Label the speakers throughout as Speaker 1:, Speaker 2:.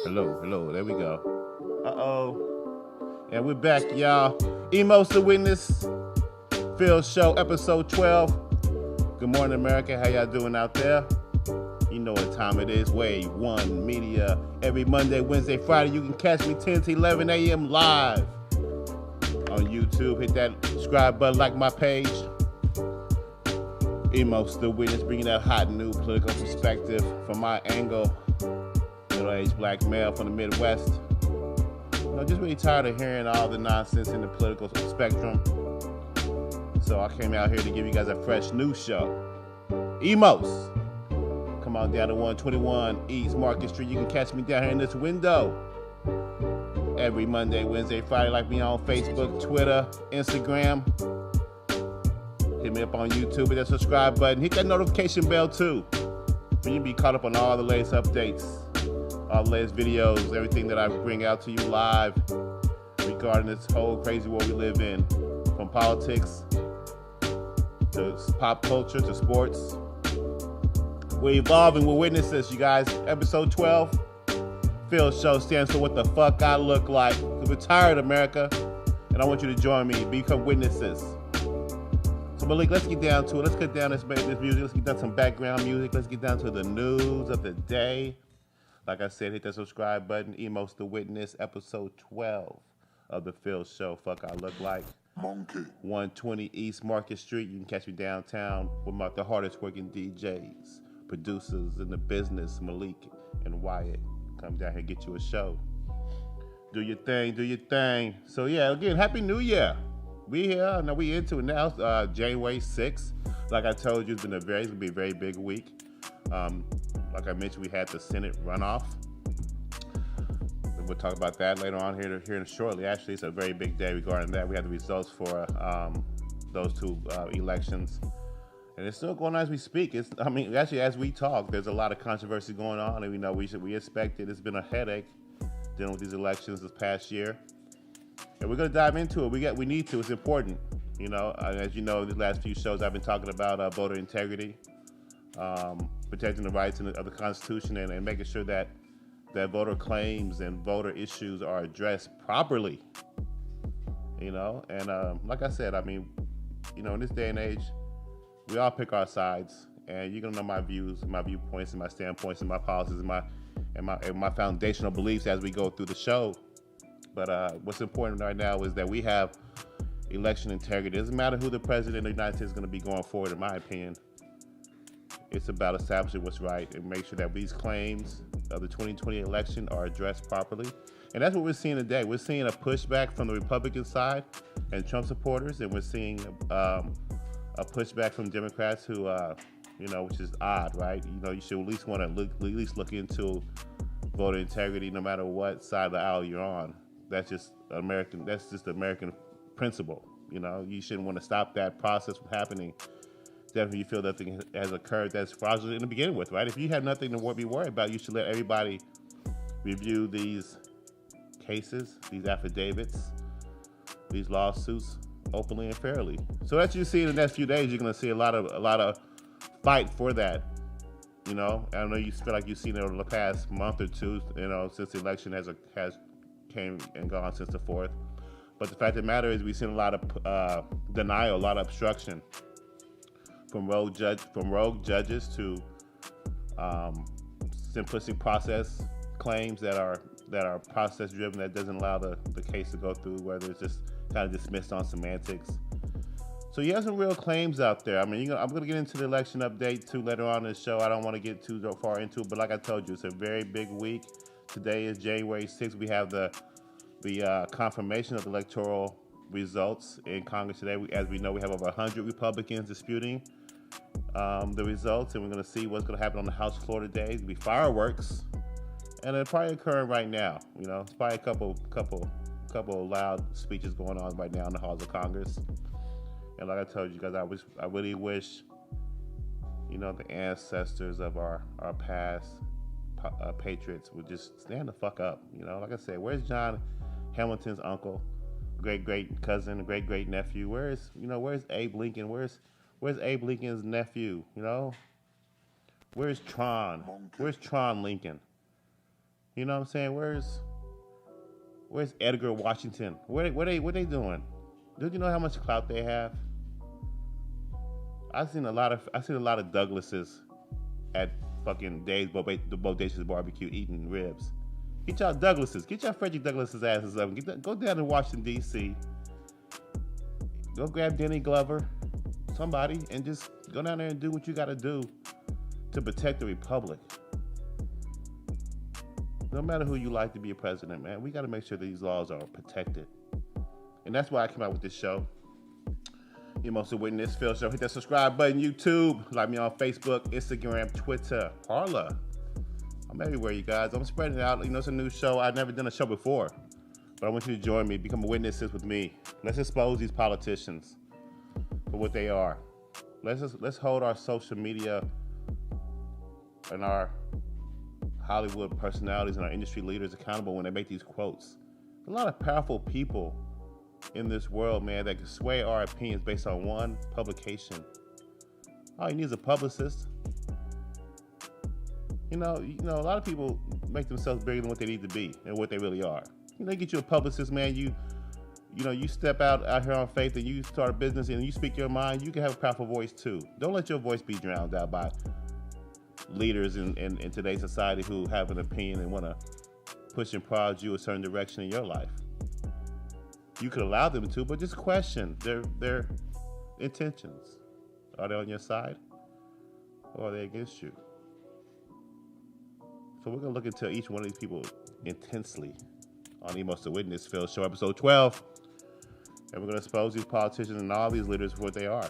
Speaker 1: Hello, there we go. And we're back, y'all. Emos the Witness, F.I.L.L Show, episode 12. Good morning, America. How y'all doing out there? You know what time it is. Wave One Media. Every Monday, Wednesday, Friday, you can catch me 10 to 11 a.m. live on YouTube. Hit that subscribe button, like my page. Emos the Witness, bringing that hot new political perspective from my angle. Middle-aged black male from the Midwest. Just really tired of hearing all the nonsense in the political spectrum. So I came out here to give you guys a fresh new show. Emos. Come on down to 121 East Market Street. You can catch me down here in this window. every Monday, Wednesday, Friday. Like me on Facebook, Twitter, Instagram. Hit me up on YouTube. Hit that subscribe button. Hit that notification bell too. So you can be caught up on all the latest updates, all the latest videos, everything that I bring out to you live regarding this whole crazy world we live in. From politics to pop culture to sports. We're evolving. We're witnesses, you guys. Episode 12. F.I.L.L show stands for What the Fuck I Look Like. We're tired, America. And I want you to join me. Become witnesses. So, Malik, let's get down to it. Let's get down this music. Let's get down some background music. Let's get down to the news of the day. Like I said, hit that subscribe button. Emos the Witness, episode 12 of the F.I.L.L show. Fuck I Look Like. Monkey. 120 East Market Street. You can catch me downtown with the hardest working DJs, producers in the business, Malik and Wyatt. Come down here and get you a show. Do your thing, do your thing. So yeah, again, Happy New Year. We here, now we into it now. January 6th. Like I told you, it's gonna be a very big week. Like I mentioned, we had the Senate runoff. We'll talk about that later on here shortly. Actually, it's a very big day regarding that. We have the results for those two elections. And it's still going on as we speak. Actually, as we talk, there's a lot of controversy going on, and we expect it. It's been a headache dealing with these elections this past year, and we're gonna dive into it. We need to. It's important. As you know, these last few shows I've been talking about voter integrity, protecting the rights of the Constitution, and making sure that voter claims and voter issues are addressed properly. Like I said, in this day and age, we all pick our sides, and you're gonna know my views, my viewpoints, and my standpoints, and my policies, and my foundational beliefs as we go through the show. But what's important right now is that we have election integrity. It doesn't matter who the president of the United States is going to be going forward, in my opinion. It's about establishing what's right and make sure that these claims of the 2020 election are addressed properly. And that's what we're seeing today. We're seeing a pushback from the Republican side and Trump supporters, and we're seeing a pushback from Democrats who, which is odd, right? You should at least want to look into voter integrity no matter what side of the aisle you're on. That's just American. That's just American principle. You shouldn't want to stop that process from happening. Definitely, you feel that thing has occurred that's fraudulent to begin with, right? If you have nothing to be worried about, you should let everybody review these cases, these affidavits, these lawsuits openly and fairly. So as you see in the next few days, you're going to see a lot of fight for that. I know you feel like you've seen it over the past month or two, since the election has came and gone since the 4th. But the fact of the matter is, we've seen a lot of denial, a lot of obstruction from rogue judges to simplistic process claims that are process driven, that doesn't allow the case to go through, whether it's just kind of dismissed on semantics. So you have some real claims out there. I'm going to get into the election update too later on in the show. I don't want to get too far into it, but like I told you, it's a very big week. Today is January 6th. We have the confirmation of the electoral results in Congress today. As we know, we have over 100 Republicans disputing the results, and we're going to see what's going to happen on the House floor today. It's going to be fireworks, and they're probably occurring right now. It's probably a couple loud speeches going on right now in the halls of Congress. And like I told you guys, I really wish, the ancestors of our past patriots would just stand the fuck up. Like I said, where's John Hamilton's uncle, great cousin, great nephew? Where's Abe Lincoln? Where's Abe Lincoln's nephew? Where's Tron? Where's Tron Lincoln? You know what I'm saying? Where's Edgar Washington? What are they doing? Do you know how much clout they have? I've seen a lot of Douglases at fucking Dave's Bodacious Barbecue eating ribs. Get y'all Douglases. Get y'all Frederick Douglass's asses up. Go down to Washington, D.C. Go grab Denny Glover, somebody, and just go down there and do what you got to do to protect the republic. No matter who you like to be a president, man, we got to make sure these laws are protected. And that's why I came out with this show. Emos the Witness, F.I.L.L show. Hit that subscribe button, YouTube. Like me on Facebook, Instagram, Twitter, Parler. I'm everywhere, you guys. I'm spreading it out. It's a new show. I've never done a show before. But I want you to join me, become witnesses with me. Let's expose these politicians for what they are. Let's hold our social media and our Hollywood personalities and our industry leaders accountable when they make these quotes. There's a lot of powerful people in this world, man, that can sway our opinions based on one publication. All you need is a publicist. You know, a lot of people make themselves bigger than what they need to be and what they really are. You get you a publicist, man. You step out here on faith and you start a business and you speak your mind. You can have a powerful voice too. Don't let your voice be drowned out by leaders in today's society who have an opinion and want to push and prod you a certain direction in your life. You could allow them to, but just question their intentions. Are they on your side or are they against you? So we're going to look into each one of these people intensely on Emos the Witness F.I.L.L. Show, episode 12. And we're going to expose these politicians and all these leaders for what they are.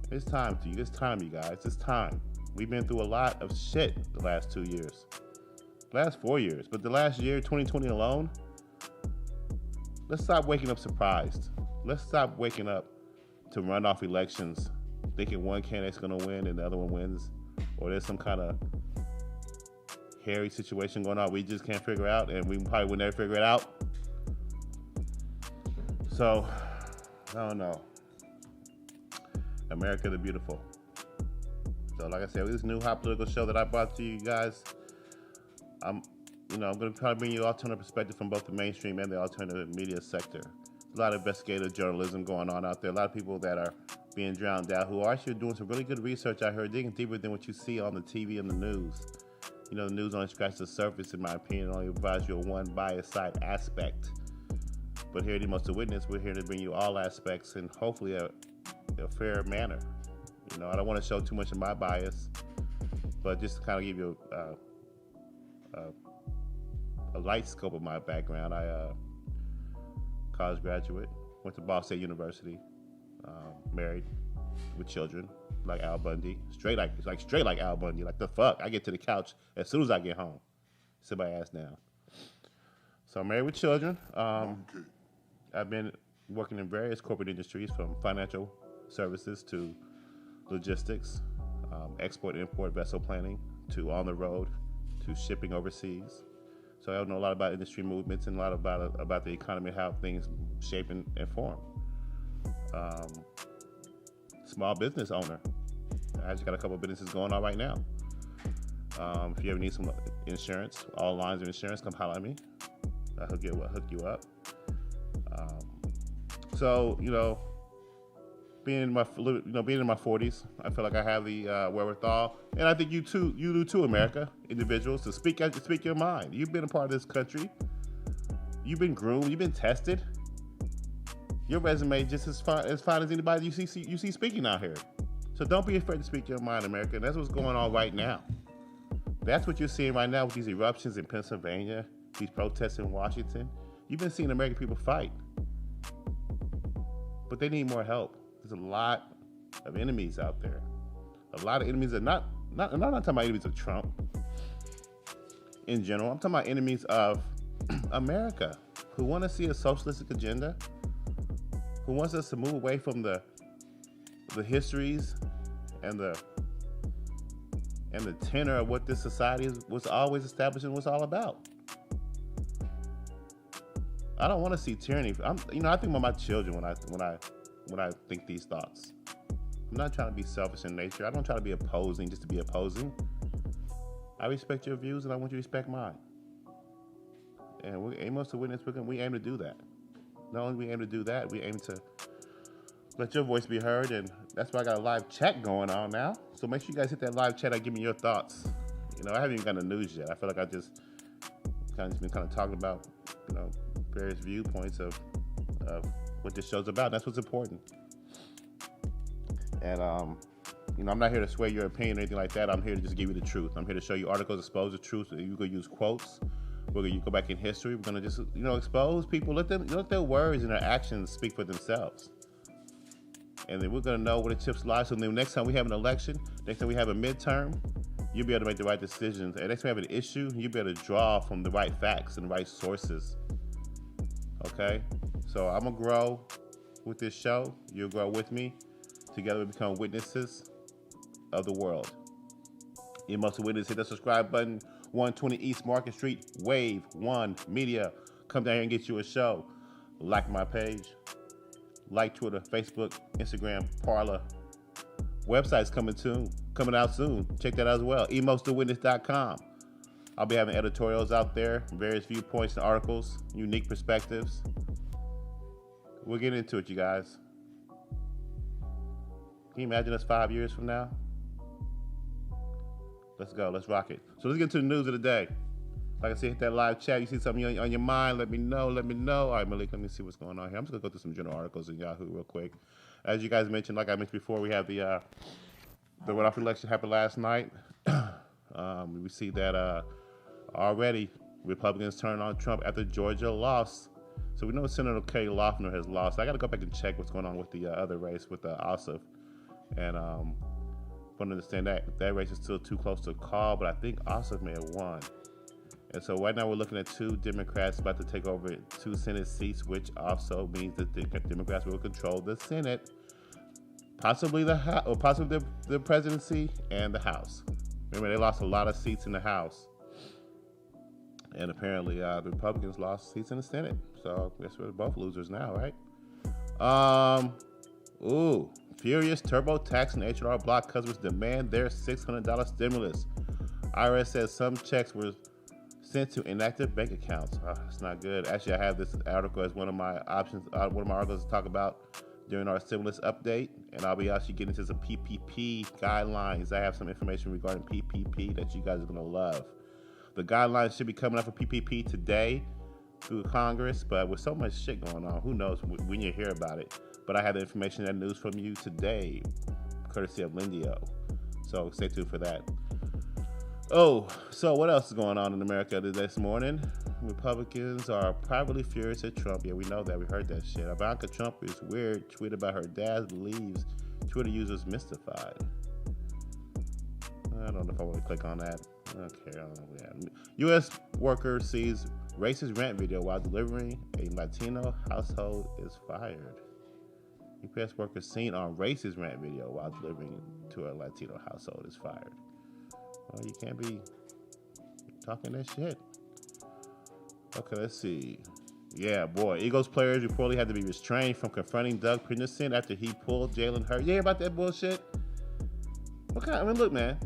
Speaker 1: It's time, you guys. It's time. We've been through a lot of shit the last 2 years. Last 4 years. But the last year, 2020 alone, let's stop waking up surprised. Let's stop waking up to runoff elections thinking one candidate's going to win and the other one wins. Or there's some kind of hairy situation going on we just can't figure out, and we probably will never figure it out. So, I don't know. America the Beautiful. So, like I said, with this new hot political show that I brought to you guys, I'm going to try to bring you alternative perspective from both the mainstream and the alternative media sector. There's a lot of investigative journalism going on out there. A lot of people that are being drowned out who are actually doing some really good research out here, digging deeper than what you see on the TV and the news. The news only scratches the surface, in my opinion. It only provides you a one biased side aspect. But here at Emos the Witness, we're here to bring you all aspects in hopefully a fair manner. I don't want to show too much of my bias, but just to kind of give you a light scope of my background. I college graduate, went to Ball State University, married with children, like Al Bundy, straight like Al Bundy. Like the fuck, I get to the couch as soon as I get home. Sit my ass down. So I'm married with children. I've been working in various corporate industries, from financial services to logistics, export-import vessel planning, to on the road, to shipping overseas. So I know a lot about industry movements and a lot about the economy, how things shape and form. Small business owner. I just got a couple of businesses going on right now. If you ever need some insurance, all lines of insurance, come holler at me. I'll hook you up. So being in my 40s, I feel like I have the wherewithal, and I think you do too, America, individuals, to speak your mind. You've been a part of this country. You've been groomed. You've been tested. Your resume just as fine as anybody you see speaking out here. So don't be afraid to speak your mind, America. And that's what's going on right now. That's what you're seeing right now with these eruptions in Pennsylvania, these protests in Washington. You've been seeing American people fight, but they need more help. There's a lot of enemies out there. A lot of enemies I'm not talking about enemies of Trump in general. I'm talking about enemies of America who want to see a socialistic agenda, who wants us to move away from the histories and the tenor of what this society was always established and was all about. I don't want to see tyranny. I think about my children when I think these thoughts. I'm not trying to be selfish in nature. I don't try to be opposing just to be opposing. I respect your views and I want you to respect mine. And we Emos the Witness, we aim to do that. Not only we aim to do that, we aim to let your voice be heard, and that's why I got a live chat going on now. So make sure you guys hit that live chat and give me your thoughts. I haven't even gotten the news yet. I feel like I just been talking about, various viewpoints of what this show's about. That's what's important. And I'm not here to sway your opinion or anything like that. I'm here to just give you the truth. I'm here to show you articles, expose the truth. You can use quotes. You go back in history. We're gonna just expose people. Let their words and their actions speak for themselves. And then we're gonna know where the chips lie. So then next time we have an election, next time we have a midterm, you'll be able to make the right decisions. And next time you have an issue, you'll be able to draw from the right facts and the right sources. Okay? So I'm going to grow with this show. You'll grow with me. Together we become witnesses of the world. Emos Witness, hit the subscribe button. 120 East Market Street, Wave 1 Media. Come down here and get you a show. Like my page. Like Twitter, Facebook, Instagram, Parler. Website's coming out soon. Check that out as well. emosthewitness.com. I'll be having editorials out there, various viewpoints and articles, unique perspectives. We'll get into it, you guys. Can you imagine us 5 years from now? Let's go. Let's rock it. So let's get to the news of the day. Like I said, hit that live chat. You see something on your mind, let me know. All right, Malik, let me see what's going on here. I'm just going to go through some general articles in Yahoo real quick. As you guys mentioned, like I mentioned before, we have the runoff election happened last night. We see that already Republicans turned on Trump after Georgia lost. So we know Senator Kelly Loeffler has lost. I got to go back and check what's going on with the other race with Ossoff. And want to understand that race is still too close to call, but I think Ossoff may have won. And so right now we're looking at 2 Democrats about to take over 2 Senate seats, which also means that the Democrats will control the Senate, possibly the House, or possibly the presidency and the House. Remember, they lost a lot of seats in the House, and apparently the Republicans lost seats in the Senate. So I guess we're both losers now, right? Furious TurboTax and H&R Block customers demand their $600 stimulus. IRS says some checks were sent to inactive bank accounts. It's not good. Actually, I have this article as one of my articles to talk about during our stimulus update, and I'll be actually getting into some PPP guidelines. I have some information regarding PPP that you guys are going to love. The guidelines should be coming up for PPP today through Congress, but with so much shit going on, who knows when you hear about it. But I have the information and news from you today, courtesy of Lindio. So stay tuned for that. Oh, so what else is going on in America this morning? Republicans are privately furious at Trump. Yeah, we know that. We heard that shit. Ivanka Trump is weird. Tweet about her dad leaves Twitter users mystified. I don't know if I want to click on that. Okay, I don't know. Yeah. U.S. worker sees racist rant video while delivering a Latino household is fired. UPS worker seen on racist rant video while delivering to a Latino household is fired. Well, you can't be talking that shit. Okay, let's see. Yeah, boy. Eagles players reportedly had to be restrained from confronting Doug Peterson after he pulled Jalen Hurts. Yeah, about that bullshit? Look, man.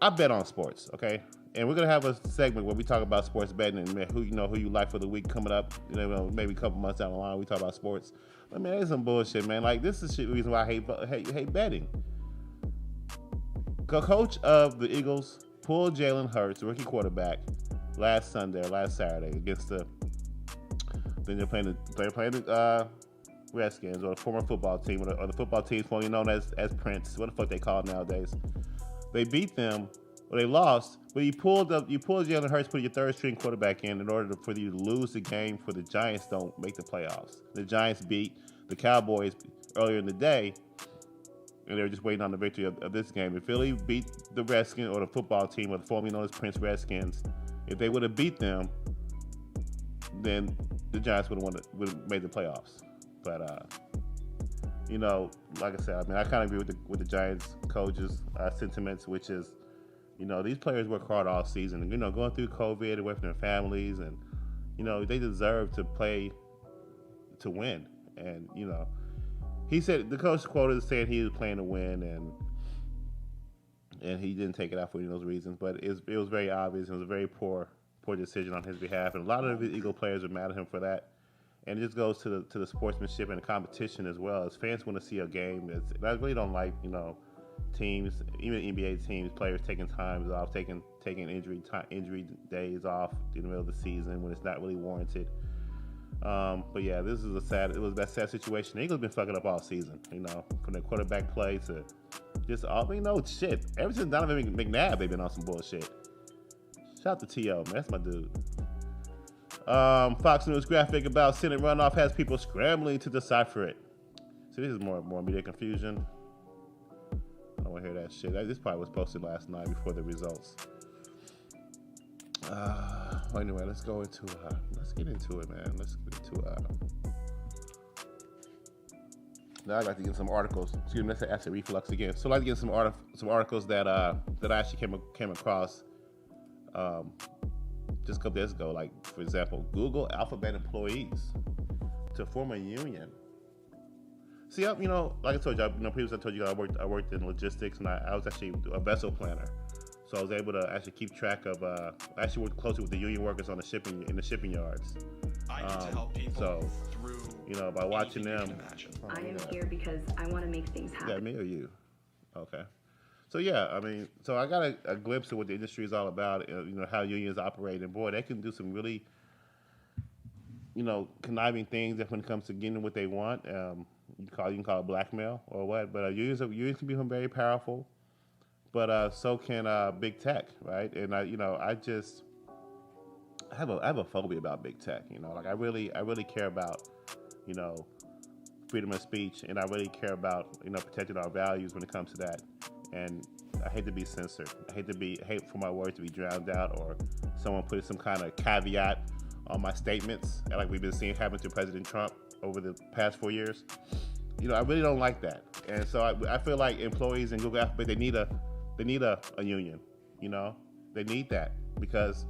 Speaker 1: I bet on sports, okay? And we're going to have a segment where we talk about sports betting and who you like for the week coming up. Maybe a couple months down the line, we talk about sports. But, man, there's some bullshit, man. Like, this is the reason why I hate betting. The coach of the Eagles pulled Jalen Hurts, the rookie quarterback, last Saturday against they're playing the Redskins, or the former football team, or the football team formerly known as Prince. What the fuck they call it nowadays? They beat them, or they lost, but you pulled Jalen Hurts, put your third string quarterback in order for you to lose the game, for the Giants don't make the playoffs. The Giants beat the Cowboys earlier in the day, and they were just waiting on the victory of this game. If Philly beat the Redskins, or the football team, or the formerly known as Prince Redskins, if they would have beat them, then the Giants would have made the playoffs. But like I said, I kind of agree with the Giants coaches' sentiments, which is, these players work hard all season, and going through COVID, away from their families, and they deserve to play to win. And he said, the coach quoted saying he was playing to win, and he didn't take it out for any of those reasons. But it was very obvious. It was a very poor decision on his behalf, and a lot of the Eagle players are mad at him for that. And it just goes to the sportsmanship and the competition as well. As fans want to see a game I really don't like, teams, even NBA teams, players taking times off, taking injury days off in the middle of the season when it's not really warranted. But yeah, this is it was that sad situation. The Eagles been fucking up all season, from their quarterback play to just all, shit. Ever since Donovan McNabb, they've been on some bullshit. Shout out to T.O., man. That's my dude. Fox News graphic about Senate runoff has people scrambling to decipher it. So this is more media confusion. I don't want to hear that shit. This probably was posted last night before the results. Anyway, let's get into it, man. Let's get into now I'd like to get some articles. Excuse me, let's say acid reflux again. So I'd like to get some articles that I actually came across just a couple days ago. Like, for example, Google Alphabet employees to form a union. See, like I told you, previously I told you I worked in logistics, and I was actually a vessel planner. So I was able to actually keep track of. I actually worked closely with the union workers in the shipping yards.
Speaker 2: I get to help people through.
Speaker 1: By watching them.
Speaker 3: I am here because I want to make things happen.
Speaker 1: Yeah, me or you? Okay. So yeah, so I got a glimpse of what the industry is all about. How unions operate, and boy, they can do some really, conniving things when it comes to getting what they want. You can call it blackmail or what, but unions can become very powerful. But so can big tech, right? And I have a phobia about big tech. Like I really care about, freedom of speech, and I really care about protecting our values when it comes to that. And I hate to be censored. I hate for my words to be drowned out, or someone put some kind of caveat on my statements, like we've been seeing happen to President Trump over the past 4 years. I really don't like that. And so I feel like employees in Google Alphabet, they need a union. They need that, because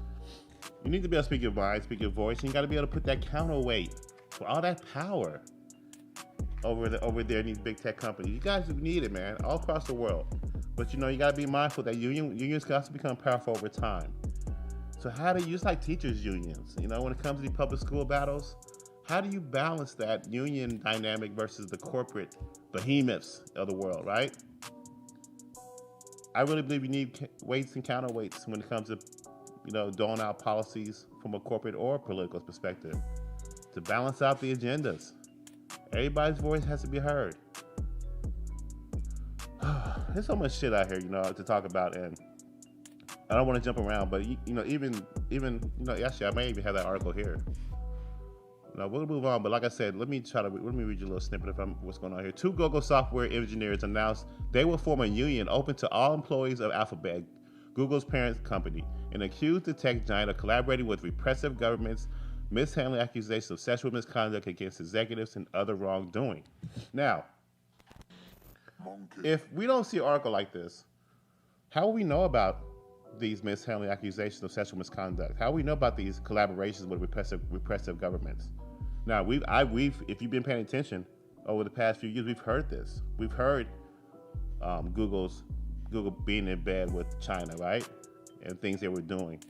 Speaker 1: you need to be able to speak your mind, speak your voice, and you got to be able to put that counterweight for all that power over there in these big tech companies. You guys need it, man, all across the world. But you got to be mindful that unions can also become powerful over time. So how do you, just like teachers unions, when it comes to these public school battles, how do you balance that union dynamic versus the corporate behemoths of the world, right? I really believe you need weights and counterweights when it comes to, doling out policies from a corporate or political perspective to balance out the agendas. Everybody's voice has to be heard. There's so much shit out here, to talk about, and I don't want to jump around, but even actually, I may even have that article here. We'll move on, but like I said, let me read you a little snippet of what's going on here. 2 Google software engineers announced they will form a union open to all employees of Alphabet, Google's parent company, and accused the tech giant of collaborating with repressive governments, mishandling accusations of sexual misconduct against executives, and other wrongdoing. Now, if we don't see an article like this, how will we know about these mishandling accusations of sexual misconduct? How do we know about these collaborations with repressive governments? Now, if you've been paying attention over the past few years, we've heard this. We've heard Google being in bed with China, right? And things they were doing.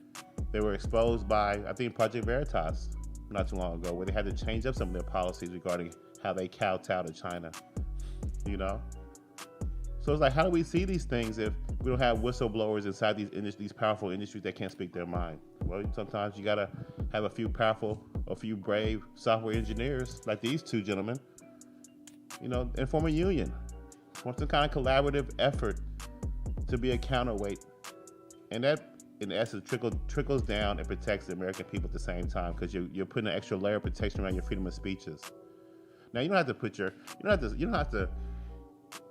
Speaker 1: They were exposed by, I think, Project Veritas not too long ago, where they had to change up some of their policies regarding how they kowtow to China. So it's like, how do we see these things if we don't have whistleblowers inside these powerful industries that can't speak their mind? Well, sometimes you gotta have a few brave software engineers like these 2 gentlemen, and form a union, form some kind of collaborative effort to be a counterweight, and that, in essence, trickles down and protects the American people at the same time, because you're putting an extra layer of protection around your freedom of speeches. Now, you don't have to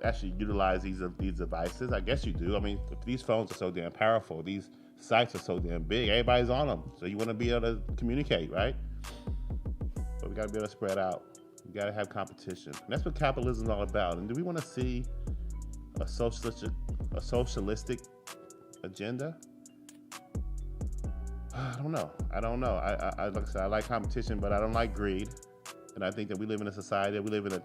Speaker 1: actually utilize these devices. I guess you do. These phones are so damn powerful. These sites are so damn big. Everybody's on them. So you want to be able to communicate, right? But we got to be able to spread out. We got to have competition. And that's what capitalism is all about. And do we want to see a socialistic agenda? I don't know. I like I said, I like competition, but I don't like greed. And I think that we live in a society. We live in a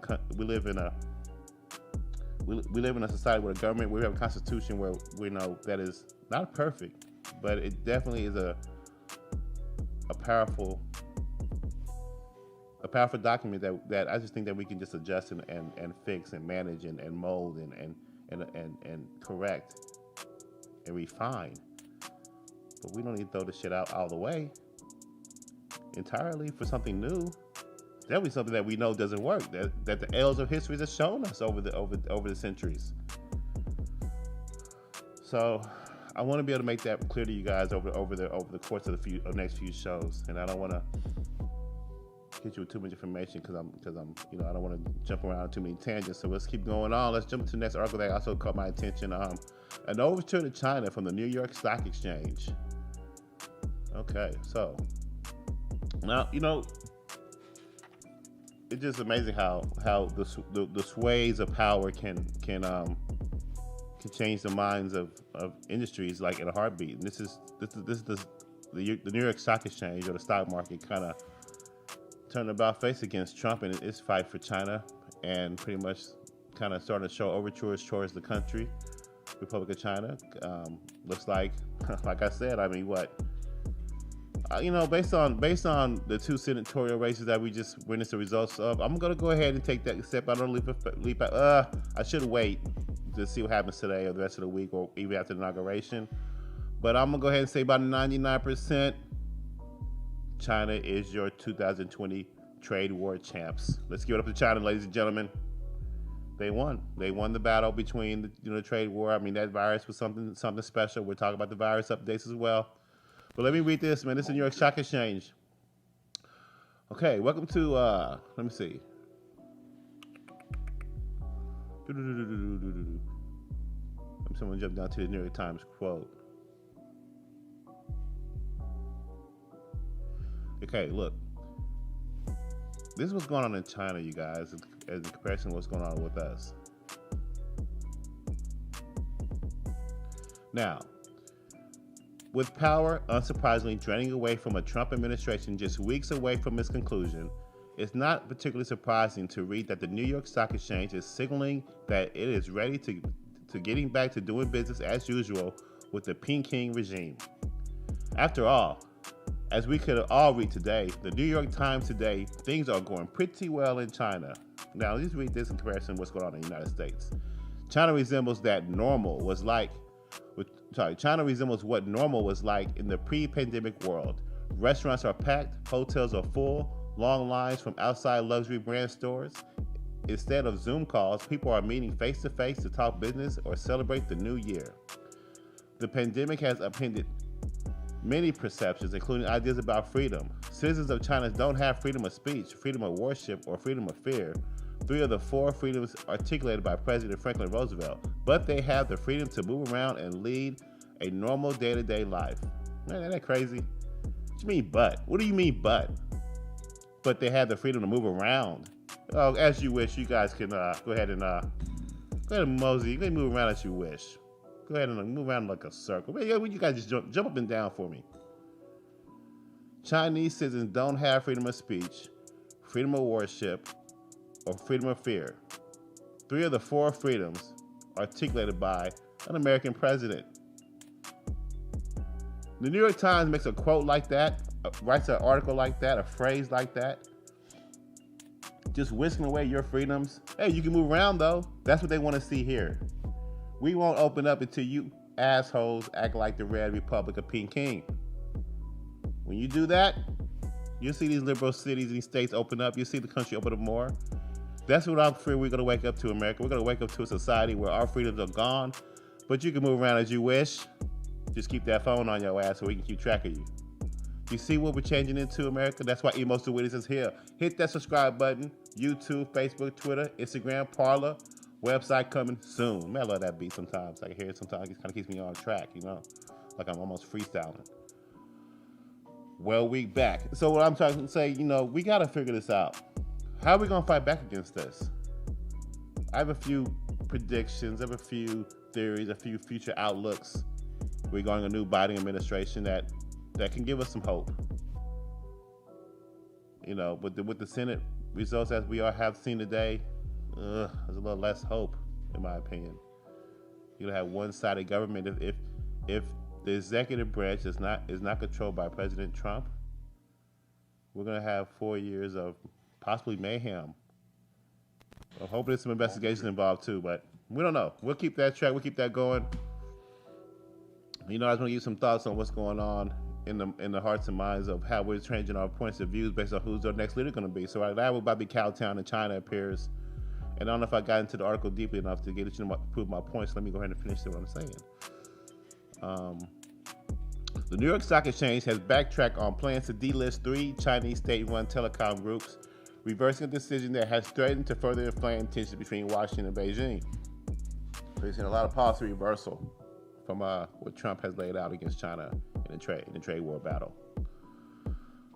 Speaker 1: society with a government. We have a constitution where we know that is not perfect, but it definitely is a powerful document that I just think that we can just adjust and fix and manage and mold and correct and refine. But we don't need to throw this shit out all the way entirely for something new. Definitely something that we know doesn't work. That the L's of history has shown us over the centuries. So I want to be able to make that clear to you guys over the course of the next few shows, and I don't want to hit you with too much information because I'm I don't want to jump around too many tangents. So let's keep going on. Let's jump to the next article that also caught my attention. An overture to China from the New York Stock Exchange. Okay, so now it's just amazing how the sways of power can change the minds of industries like in a heartbeat. And this is the New York Stock Exchange, or the stock market, kind of turned about face against Trump and its fight for China, and pretty much kind of starting to show overtures towards the country, Republic of China. Looks like I said, I mean, what? Based on the two senatorial races that we just witnessed the results of, I'm gonna go ahead and take that step. I don't leap. I should wait to see what happens today or the rest of the week or even after the inauguration. But I'm gonna go ahead and say about 99%, China is your 2020 trade war champs. Let's give it up to China, ladies and gentlemen. They won. They won the battle between the trade war. I mean, that virus was something special. We're talking about the virus updates as well. But let me read this, man. This is New York Stock Exchange. Okay, welcome to, let me see. Someone jump down to the New York Times quote. Okay, look. This is what's going on in China, you guys, as in comparison to what's going on with us. Now, with power unsurprisingly draining away from a Trump administration just weeks away from its conclusion, it's not particularly surprising to read that the New York Stock Exchange is signaling that it is ready to getting back to doing business as usual with the Peking regime. After all, as we could all read today, the New York Times today, things are going pretty well in China. Now, let's read this in comparison to what's going on in the United States. China resembles what normal was like in the pre-pandemic world. Restaurants are packed, hotels are full, long lines from outside luxury brand stores. Instead of Zoom calls, people are meeting face-to-face to talk business or celebrate the new year. The pandemic has upended many perceptions, including ideas about freedom. Citizens of China don't have freedom of speech, freedom of worship, or freedom of fear, 3 of the 4 freedoms articulated by President Franklin Roosevelt, but they have the freedom to move around and lead a normal day-to-day life. Man, isn't that crazy? What you mean, but? What do you mean, but? But they have the freedom to move around. Oh, as you wish, you guys can go ahead and mosey. You can move around as you wish. Go ahead and move around like a circle. You guys just jump up and down for me. Chinese citizens don't have freedom of speech, freedom of worship, or freedom of fear. 3 of the 4 freedoms articulated by an American president. The New York Times makes a quote like that, writes an article like that, a phrase like that, just whisking away your freedoms. Hey, you can move around though. That's what they want to see here. We won't open up until you assholes act like the Red Republic of Peking. When you do that, you'll see these liberal cities and these states open up. You'll see the country open up more. That's what I'm afraid we're going to wake up to, America. We're going to wake up to a society where our freedoms are gone, but you can move around as you wish. Just keep that phone on your ass so we can keep track of you. You see what we're changing into, America? That's why Emos the Witness is here. Hit that subscribe button. YouTube, Facebook, Twitter, Instagram, Parler. Website coming soon. Man, I love that beat sometimes. I can hear it sometimes. It kind of keeps me on track, like I'm almost freestyling. Well, we back. So what I'm trying to say, we got to figure this out. How are we going to fight back against this? I have a few predictions, I have a few theories, a few future outlooks. We're going a new Biden administration that can give us some hope. With the Senate results as we have seen today, there's a little less hope, in my opinion. You're gonna have one-sided government if the executive branch is not controlled by President Trump. We're gonna have 4 years of possibly mayhem. I'm hoping there's some investigation involved too, but we don't know. We'll keep that track. We'll keep that going. I was gonna give you some thoughts on what's going on in the hearts and minds of how we're changing our points of views based on who's our next leader gonna be. So right now we're about to be Cowtown in China appears. And I don't know if I got into the article deeply enough to get it to prove my points. Let me go ahead and finish what I'm saying. The New York Stock Exchange has backtracked on plans to delist 3 Chinese state-run telecom groups, reversing a decision that has threatened to further inflame tensions between Washington and Beijing. We've seen a lot of policy reversal from what Trump has laid out against China in the trade war battle.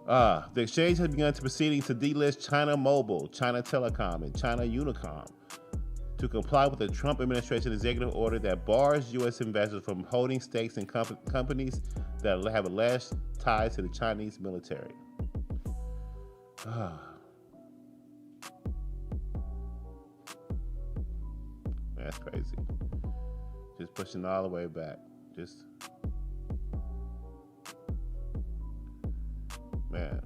Speaker 1: The exchange has begun proceedings to delist China Mobile, China Telecom, and China Unicom to comply with the Trump administration executive order that bars U.S. investors from holding stakes in companies that have alleged ties to the Chinese military. That's crazy. Just pushing all the way back. Man.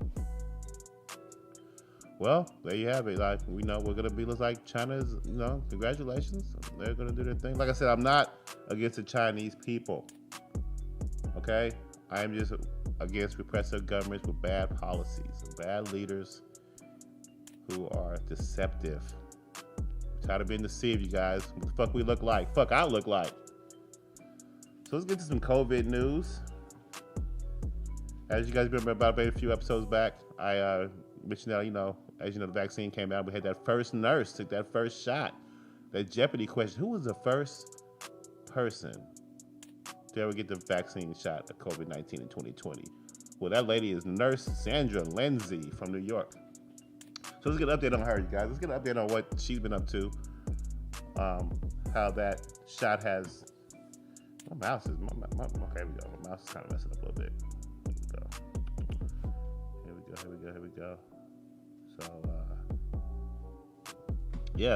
Speaker 1: Well, there you have it. Like, we know we're gonna be like China's, congratulations. They're gonna do their thing. Like I said, I'm not against the Chinese people. Okay? I am just against repressive governments with bad policies and bad leaders who are deceptive. We're tired of being deceived, you guys. What the fuck we look like? Fuck I look like. So let's get to some COVID news. As you guys remember about a few episodes back, I mentioned that, as you know, the vaccine came out. We had that first nurse took that first shot. That Jeopardy question, who was the first person to ever get the vaccine shot of COVID-19 in 2020? Well, that lady is Nurse Sandra Lindsay from New York. So let's get an update on her, you guys. Let's get an update on what she's been up to. How that shot has... My mouse is... okay, here we go. My mouse is kind of messing up a little bit. Here we go.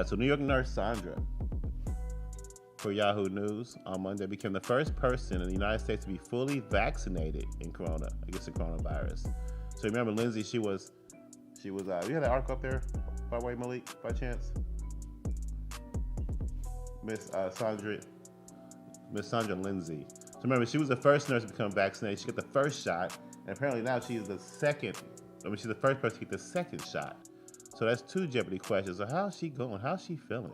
Speaker 1: So New York nurse Sandra, for Yahoo News, on Monday became the first person in the United States to be fully vaccinated against the coronavirus. So remember, Lindsay, she was. You had that article up there, by the way, Malik, by chance? Miss Sandra Lindsay. So remember, she was the first nurse to become vaccinated. She got the first shot, and apparently now she's the first person to get the second shot. So that's 2 Jeopardy questions. So how's she going? How's she feeling?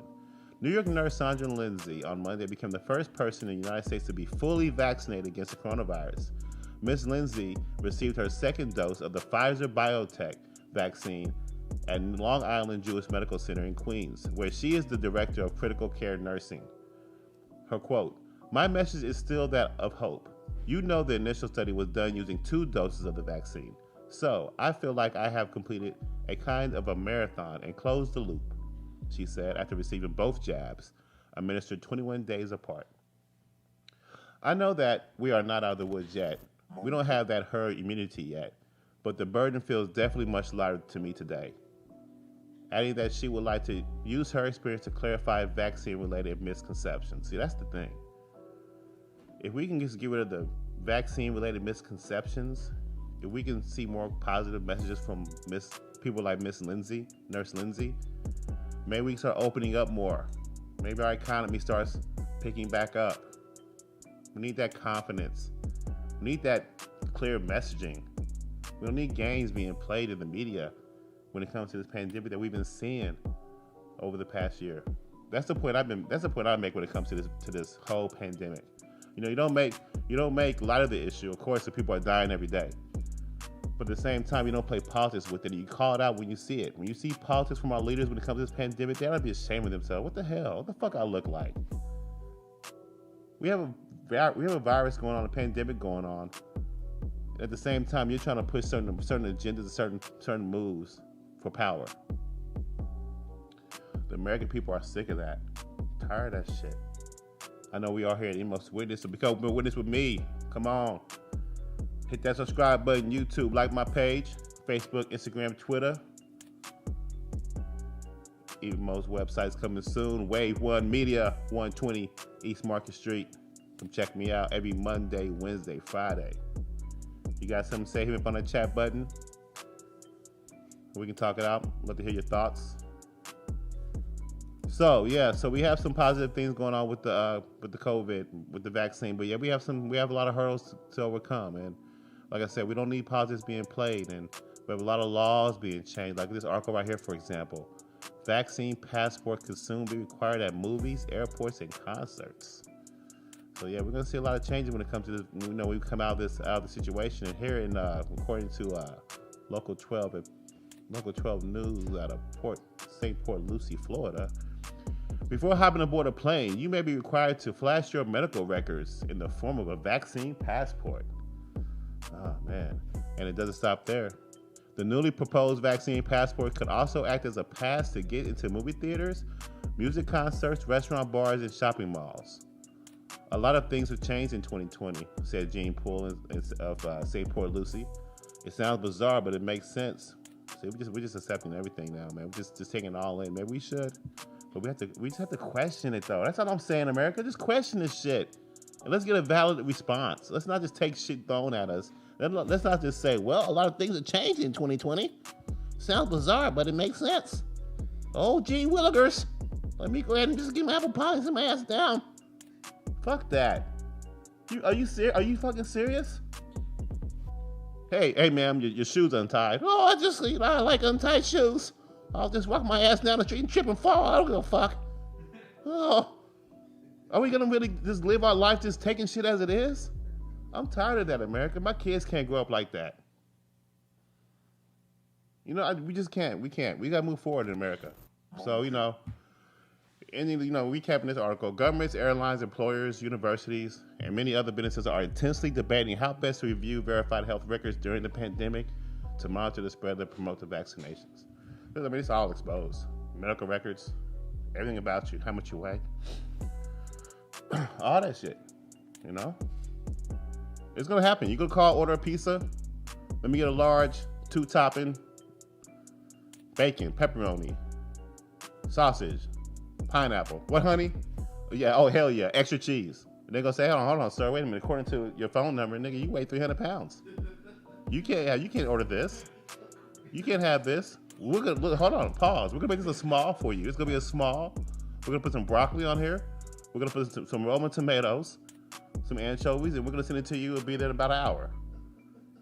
Speaker 1: New York nurse Sandra Lindsay on Monday became the first person in the United States to be fully vaccinated against the coronavirus. Ms. Lindsay received her second dose of the Pfizer BioNTech vaccine at Long Island Jewish Medical Center in Queens, where she is the director of critical care nursing. Her quote, "My message is still that of hope. You know the initial study was done using 2 doses of the vaccine. So I feel like I have completed a kind of a marathon and closed the loop," she said after receiving both jabs, administered 21 days apart. "I know that we are not out of the woods yet. We don't have that herd immunity yet, but the burden feels definitely much lighter to me today," adding that she would like to use her experience to clarify vaccine-related misconceptions. See, that's the thing. If we can just get rid of the vaccine-related misconceptions, if we can see more positive messages from people like Miss Lindsay, Nurse Lindsay, maybe we can start opening up more. Maybe our economy starts picking back up. We need that confidence. We need that clear messaging. We don't need games being played in the media when it comes to this pandemic that we've been seeing over the past year. That's the point I make when it comes to this whole pandemic. You don't make light of the issue. Of course, the people are dying every day. But at the same time, you don't play politics with it. You call it out when you see it. When you see politics from our leaders when it comes to this pandemic, they ought to be ashamed of themselves. What the hell? What the fuck I look like? We have a virus going on, a pandemic going on. At the same time, you're trying to push certain agendas and certain moves for power. The American people are sick of that. Tired of that shit. I know we all here at Emos Witness, so become a witness with me. Come on. Hit that subscribe button, YouTube, like my page, Facebook, Instagram, Twitter. Emos website's coming soon. Wave 1 Media, 120 East Market Street. Come check me out every Monday, Wednesday, Friday. You got something to say? Hit me up on that chat button. We can talk it out. Love to hear your thoughts. So we have some positive things going on with the COVID, with the vaccine. But yeah, we have a lot of hurdles to overcome. And like I said, we don't need politics being played, and we have a lot of laws being changed. Like this article right here, for example. Vaccine passport can soon be required at movies, airports, and concerts. So yeah, we're gonna see a lot of changes when it comes to this. You know, we come out of the situation. And here in according to local 12 news out of St. Port Lucie, Florida. Before hopping aboard a plane, you may be required to flash your medical records in the form of a vaccine passport. Oh man, and it doesn't stop there. The newly proposed vaccine passport could also act as a pass to get into movie theaters, music concerts, restaurant bars, and shopping malls. A lot of things have changed in 2020, said Gene Poole of St. Port Lucie. It sounds bizarre, but it makes sense. See, we're just accepting everything now, man. We're just taking it all in. Maybe we should, but we just have to question it though. That's all I'm saying, America. Just question this shit, and let's get a valid response. Let's not just take shit thrown at us. Let's not just say, well, a lot of things have changed in 2020. Sounds bizarre, but it makes sense. Oh, gee willikers. Let me go ahead and just give my apple pie and sit my ass down. Fuck that. Are you fucking serious? Hey, ma'am, your shoes untied. Oh, I like untied shoes. I'll just walk my ass down the street and trip and fall. I don't give a fuck. Oh, are we gonna really just live our life just taking shit as it is? I'm tired of that, America. My kids can't grow up like that. You know, we just can't. We can't. We gotta move forward in America. So, recapping this article, governments, airlines, employers, universities, and many other businesses are intensely debating how best to review verified health records during the pandemic to monitor the spread and promote the vaccinations. I mean, it's all exposed. Medical records, everything about you, how much you weigh, all that shit, It's gonna happen. You gonna order a pizza? Let me get a large 2-topping, bacon, pepperoni, sausage, pineapple. What, honey? Yeah, oh, hell yeah, extra cheese. And they're gonna say, hold on, sir, wait a minute. According to your phone number, nigga, you weigh 300 pounds. You can't order this. You can't have this. Hold on, pause. We're gonna make this a small for you. It's gonna be a small. We're gonna put some broccoli on here. We're gonna put some Roman tomatoes, some anchovies, and we're gonna send it to you. It'll be there in about an hour.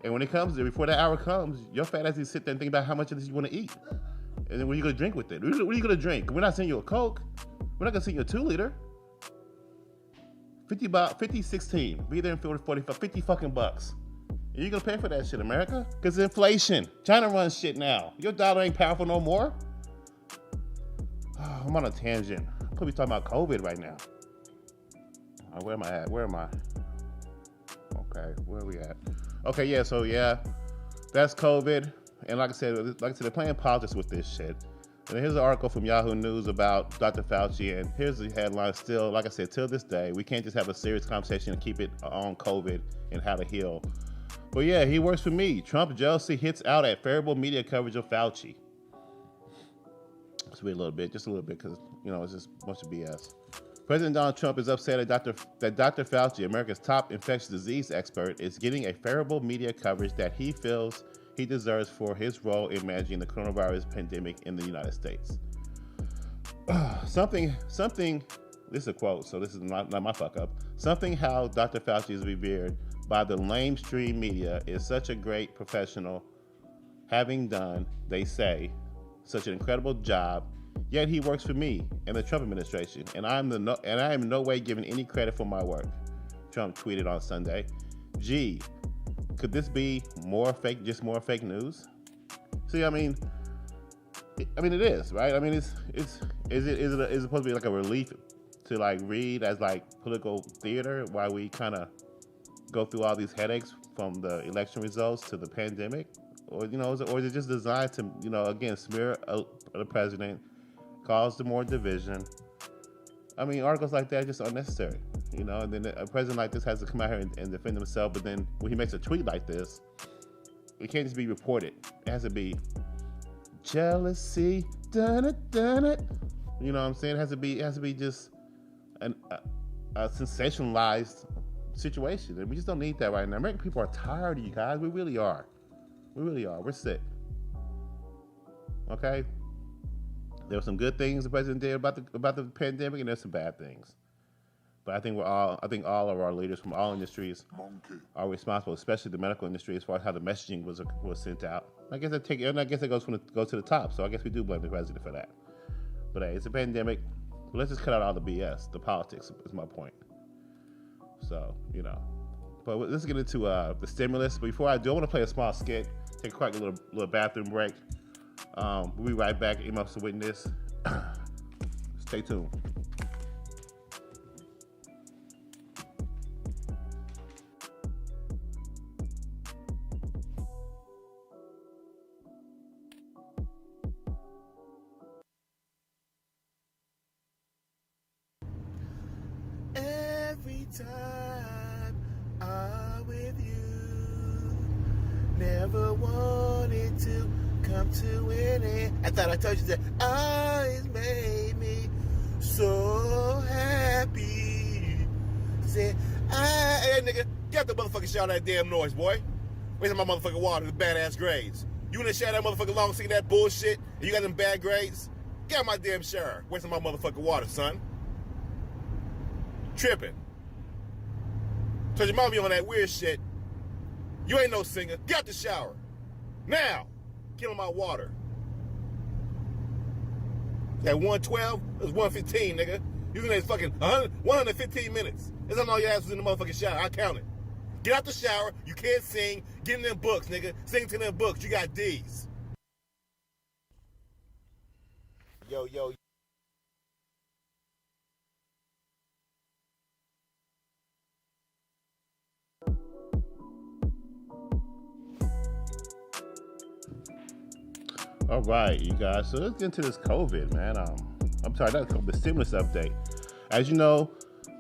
Speaker 1: And when it comes, before that hour comes, your fat ass needs to sit there and think about how much of this you want to eat. And then what are you gonna drink with it? What are you gonna drink? We're not sending you a Coke. We're not gonna send you a 2-liter. 50-16. Be there in 45, 50 fucking bucks. And you're gonna pay for that shit, America? Because inflation. China runs shit now. Your dollar ain't powerful no more. Oh, I'm on a tangent. I could be talking about COVID right now. Where am I at? Okay, where are we at? Okay, yeah, so yeah, that's COVID. And like I said, they're playing politics with this shit. And here's an article from Yahoo News about Dr. Fauci, and here's the headline still, like I said, till this day, we can't just have a serious conversation and keep it on COVID and how to heal. But yeah, he works for me. Trump jealousy hits out at favorable media coverage of Fauci. Let's wait just a little bit, because, it's just a bunch of BS. President Donald Trump is upset that Dr. Fauci, America's top infectious disease expert, is getting a favorable media coverage that he feels he deserves for his role in managing the coronavirus pandemic in the United States. Something, this is a quote, so this is not my fuck up. Something how Dr. Fauci is revered by the lamestream media is such a great professional, having done, they say, such an incredible job, yet he works for me and the Trump administration, and I am in no way given any credit for my work, Trump tweeted on Sunday. Gee, could this be more fake news? See, I mean, it is, right? I mean, is it supposed to be like a relief to like read as like political theater while we kind of go through all these headaches from the election results to the pandemic, or is it just designed to again smear the president, cause more division? I mean, articles like that are just unnecessary, and then a president like this has to come out here and defend himself, but then when he makes a tweet like this, it can't just be reported. It has to be jealousy, dun it. You know what I'm saying? It has to be just a sensationalized situation, and we just don't need that right now. American people are tired of you guys. We really are. We're sick. Okay? There were some good things the president did about the pandemic, and there's some bad things. But I think all of our leaders from all industries are responsible, especially the medical industry, as far as how the messaging was sent out. I guess it goes to the top. So I guess we do blame the president for that. But hey, it's a pandemic. Let's just cut out all the BS. The politics is my point. So, but let's get into the stimulus. But before I do, I want to play a small skit. Take a quick little bathroom break. We'll be right back. Emos to witness. Stay tuned.
Speaker 4: Every time I'm with you, never wanted to come to an end. I thought I told you that eyes made me so happy. Said, hey nigga, get the motherfucking shout that damn noise, boy. Wasting my motherfucking water, the badass grades. You in the shower that motherfucking long singing that bullshit, and you got them bad grades? Get out my damn shower. Wasting my motherfucking water, son. Tripping. Cause your mama be on that weird shit. You ain't no singer. Get out the shower. Now. Get on my water. At 112, it was 115, nigga. You was in there fucking 115 minutes. That's how long your ass was in the motherfucking shower. I counted. Get out the shower. You can't sing. Get in them books, nigga. Sing to them books. You got D's. Yo.
Speaker 1: All right, you guys. So let's get into this COVID, man. I'm sorry, that's the stimulus update. As you know,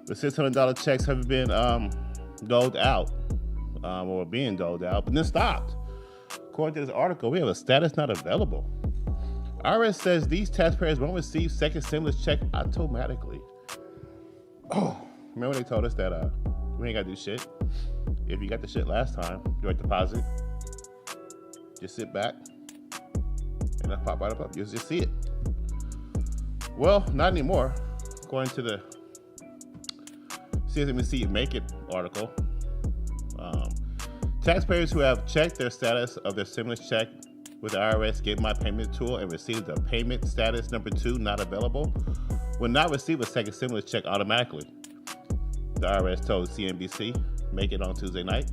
Speaker 1: the $600 checks have been doled out, or being doled out, but then stopped. According to this article, we have a status not available. IRS says these taxpayers won't receive second stimulus check automatically. Oh, remember they told us that we ain't got to do shit. If you got the shit last time, direct deposit, just sit back. And that pop right up. You just see it. Well, not anymore. According to the CNBC Make It article, taxpayers who have checked their status of their stimulus check with the IRS Get My Payment tool and received the payment status number 2 not available will not receive a second stimulus check automatically. The IRS told CNBC Make It on Tuesday night.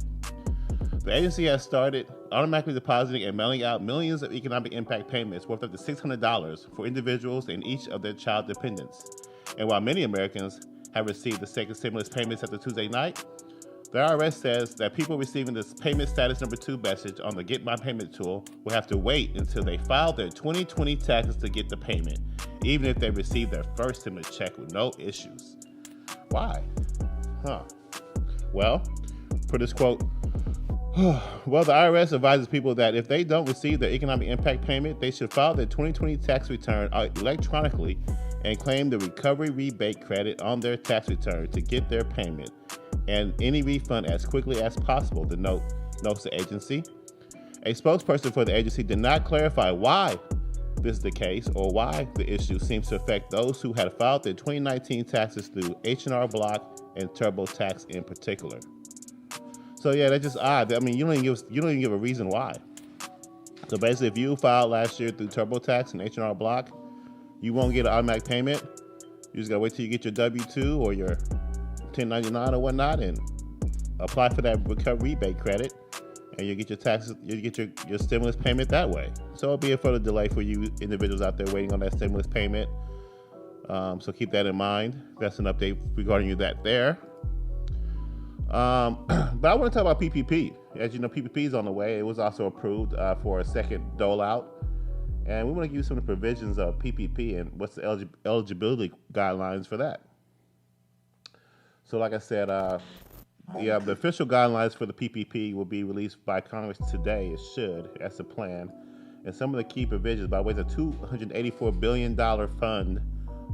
Speaker 1: The agency has started automatically depositing and mailing out millions of economic impact payments worth up to $600 for individuals and each of their child dependents. And while many Americans have received the second stimulus payments after Tuesday night, the IRS says that people receiving this payment status number 2 message on the Get My Payment tool will have to wait until they file their 2020 taxes to get the payment, even if they receive their first stimulus check with no issues. Why? Well, for this quote, well, the IRS advises people that if they don't receive their economic impact payment, they should file their 2020 tax return electronically and claim the recovery rebate credit on their tax return to get their payment and any refund as quickly as possible, notes the agency. A spokesperson for the agency did not clarify why this is the case or why the issue seems to affect those who had filed their 2019 taxes through H&R Block and TurboTax in particular. So yeah, that's just odd. I mean, you don't even give a reason why. So basically, if you filed last year through TurboTax and H&R Block, you won't get an automatic payment. You just gotta wait till you get your W-2 or your 1099 or whatnot, and apply for that recovery rebate credit, and you get your taxes, you get your stimulus payment that way. So it'll be a further delay for you individuals out there waiting on that stimulus payment. So keep that in mind. That's an update regarding that there. But I want to talk about PPP. As you know, PPP is on the way. It was also approved for a second dole out. And we want to give you some of the provisions of PPP and what's the eligibility guidelines for that. So like I said, the official guidelines for the PPP will be released by Congress today. It should. That's the plan. And some of the key provisions, by the way, is a $284 billion fund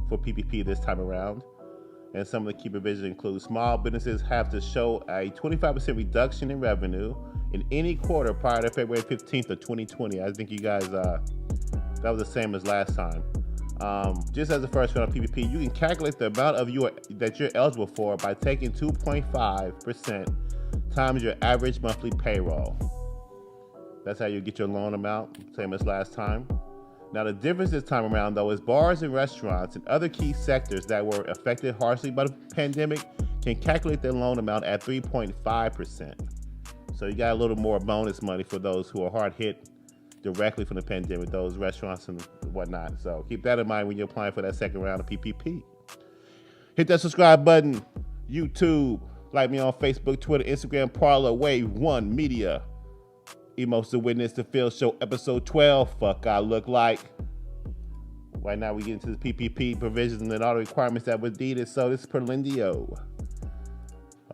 Speaker 1: for PPP this time around. And some of the key provisions include small businesses have to show a 25% reduction in revenue in any quarter prior to February 15th of 2020. I think you guys, that was the same as last time. Just as the first round of PPP, you can calculate the amount of that you're eligible for by taking 2.5% times your average monthly payroll. That's how you get your loan amount, same as last time. Now, the difference this time around, though, is bars and restaurants and other key sectors that were affected harshly by the pandemic can calculate their loan amount at 3.5%. So you got a little more bonus money for those who are hard hit directly from the pandemic, those restaurants and whatnot. So keep that in mind when you're applying for that second round of PPP. Hit that subscribe button, YouTube, like me on Facebook, Twitter, Instagram, Parler, Wave 1 Media. Emos the Witness, the F.I.L.L. Show, episode 12. Fuck I look like. Right now we get into the PPP provisions and all the requirements that were needed. So this is per Lindio.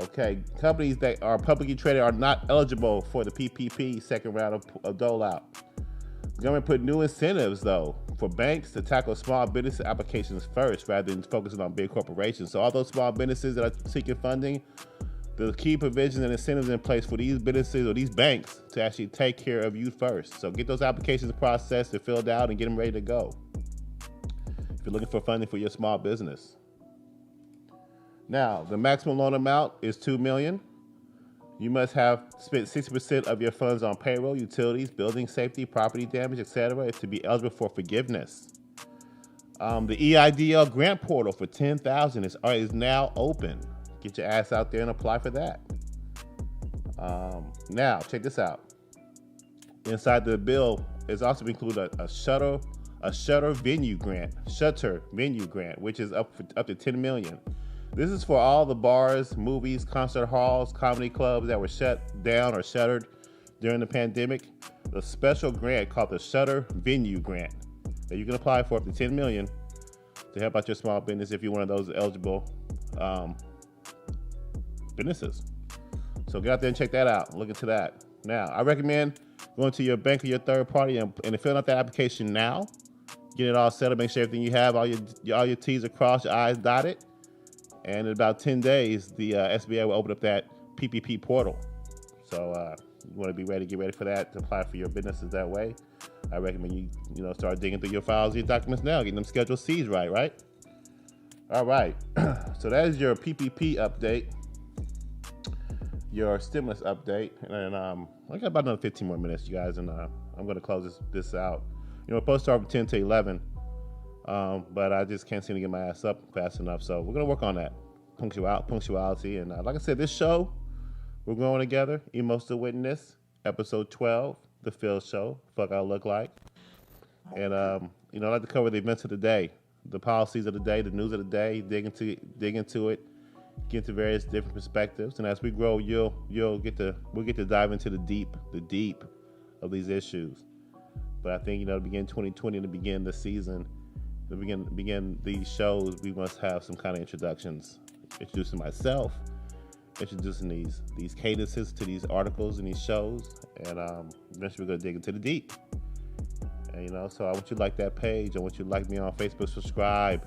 Speaker 1: Okay, companies that are publicly traded are not eligible for the PPP second round of dole out. The government put new incentives, though, for banks to tackle small business applications first rather than focusing on big corporations. So all those small businesses that are seeking funding, the key provisions and incentives in place for these businesses or these banks to actually take care of you first. So get those applications processed and filled out and get them ready to go if you're looking for funding for your small business. Now, the maximum loan amount is $2 million. You must have spent 60% of your funds on payroll, utilities, building safety, property damage, etc. to be eligible for forgiveness. The EIDL grant portal for $10,000 is now open. Get your ass out there and apply for that. Now, check this out. Inside the bill is also included a shutter venue grant, which is up to $10 million. This is for all the bars, movies, concert halls, comedy clubs that were shut down or shuttered during the pandemic. The special grant called the Shutter Venue Grant that you can apply for up to $10 million to help out your small business if you're one of those eligible businesses. So get out there and check that out. Look into that. Now, I recommend going to your bank or your third party and filling out that application now. Get it all set up. Make sure everything you have, all your T's are crossed, your I's dotted. And in about 10 days, the SBA will open up that PPP portal. So you want to be ready, get ready for that, to apply for your businesses that way. I recommend you start digging through your files, your documents now, getting them Schedule C's right? All right. So that is your PPP update, your stimulus update. And I got about another 15 more minutes, you guys, and I'm going to close this out. We're supposed to start from 10 to 11. But I just can't seem to get my ass up fast enough. So we're going to work on that. Punctuality. And like I said, this show, we're going together. Emos the Witness, episode 12, the F.I.L.L. Show, Fuck I Look Like. And, I like to cover the events of the day, the policies of the day, the news of the day, dig into it, get into various different perspectives. And as we grow, we'll get to dive into the deep of these issues. But I think, to begin 2020, to begin the season, to begin these shows, we must have some kind of introductions. Introducing myself, introducing these cadences to these articles and these shows, and eventually we're gonna dig into the deep. And so I want you to like that page. I want you to like me on Facebook, subscribe,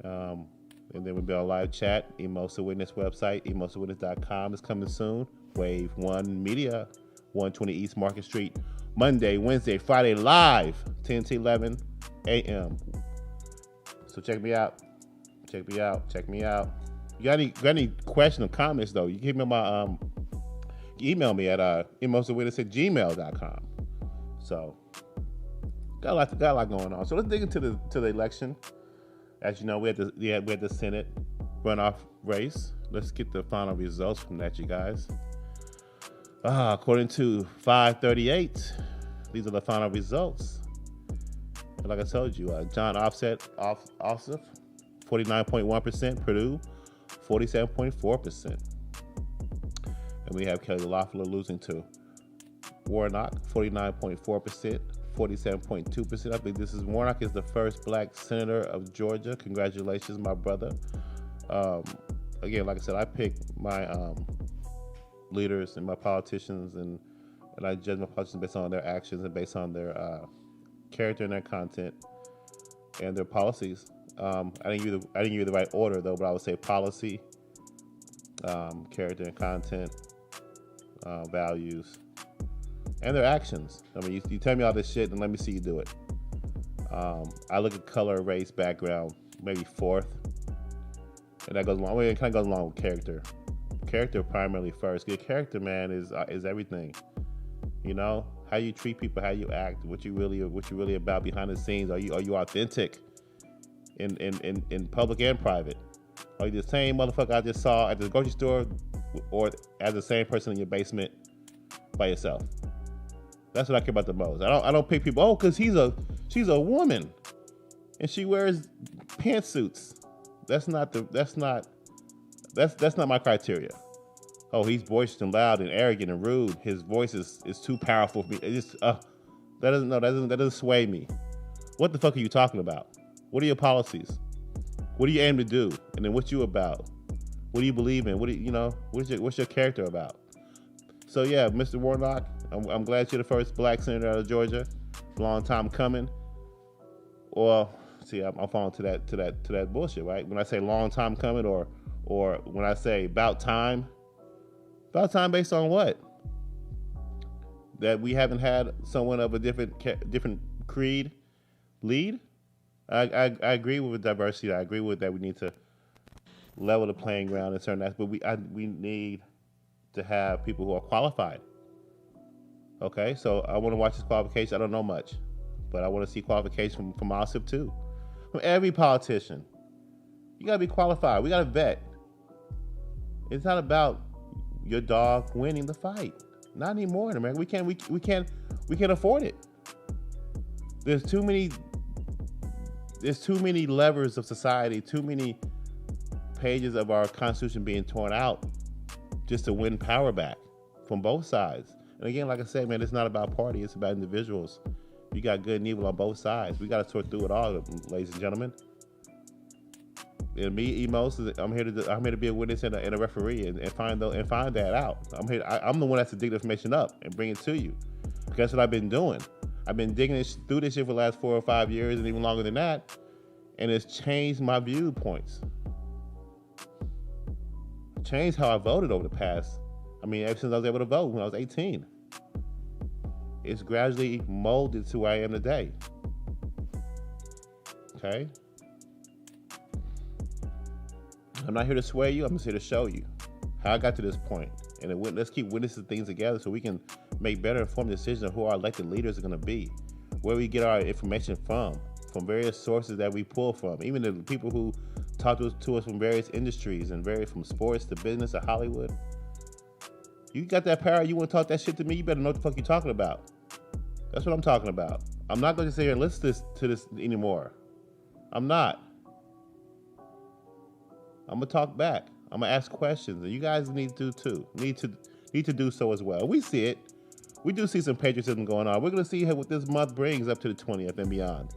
Speaker 1: and then we'll be on live chat. Emos the Witness website, emosthewitness.com is coming soon. Wave 1 Media, 120 East Market Street, Monday, Wednesday, Friday, live, 10 to 11 a.m. So check me out. You got any questions or comments, though? You can hit me on my email me at emosthewitness@gmail.com. So got a lot going on. So let's dig into the election. As you know, we had the Senate runoff race. Let's get the final results from that, you guys. According to 538, these are the final results. And like I told you, John Ossoff, 49.1%, Purdue, 47.4%. And we have Kelly Loeffler losing to Warnock, 49.4%, 47.2%. I think Warnock is the first black senator of Georgia. Congratulations, my brother. Again, like I said, I pick my leaders and my politicians, and I judge my politicians based on their actions and based on their character and their content and their policies. I didn't give you the right order, though, but I would say policy, character and content, values, and their actions. I mean, you tell me all this shit and let me see you do it. I look at color, race, background, maybe fourth, and that goes along. Well, it kind of goes along with character. Character primarily first. Good character, man, is everything. How you treat people, how you act, what you really about behind the scenes. Are you authentic in public and private? Are you the same motherfucker I just saw at the grocery store, or as the same person in your basement by yourself? That's what I care about the most. I don't pick people. Oh, because she's a woman, and she wears pantsuits. That's not my criteria. Oh, he's boisterous and loud and arrogant and rude. His voice is too powerful for me. It just that doesn't sway me. What the fuck are you talking about? What are your policies? What do you aim to do? And then what you about? What do you believe in? What's your character about? So yeah, Mr. Warnock, I'm glad you're the first black senator out of Georgia. Long time coming. Well, see, I'm falling to that bullshit, right? When I say long time coming, or when I say about time based on what? That we haven't had someone of a different creed lead? I agree with diversity. I agree with that. We need to level the playing ground in certain aspects, but we need to have people who are qualified. Okay, so I want to watch this qualification. I don't know much, but I want to see qualification from OSIP too. From every politician, you gotta be qualified. We gotta vet. It's not about your dog winning the fight. Not anymore in America. We can't afford it. There's too many levers of society, too many pages of our Constitution being torn out just to win power back from both sides. And again, like I said, man, it's not about party, it's about individuals. You got good and evil on both sides. We got to sort through it all, ladies and gentlemen. And me, Emos, I'm here to be a witness and a referee and find that out. I'm the one that's to dig the information up and bring it to you. Because that's what I've been doing. I've been digging through this shit for the last 4 or 5 years and even longer than that, and it's changed my viewpoints. Changed how I voted over the past. Ever since I was able to vote when I was 18. It's gradually molded to where I am today. Okay? I'm not here to sway you. I'm just here to show you how I got to this point. And let's keep witnessing things together so we can make better informed decisions of who our elected leaders are going to be, where we get our information from various sources that we pull from, even the people who talk to us from various industries and from sports to business to Hollywood. You got that power, you want to talk that shit to me, you better know what the fuck you're talking about. That's what I'm talking about. I'm not going to sit here and listen to this anymore. I'm not. I'm going to talk back. I'm going to ask questions, and you guys need to too. Need to do so as well. We see it. We do see some patriotism going on. We're going to see what this month brings up to the 20th and beyond.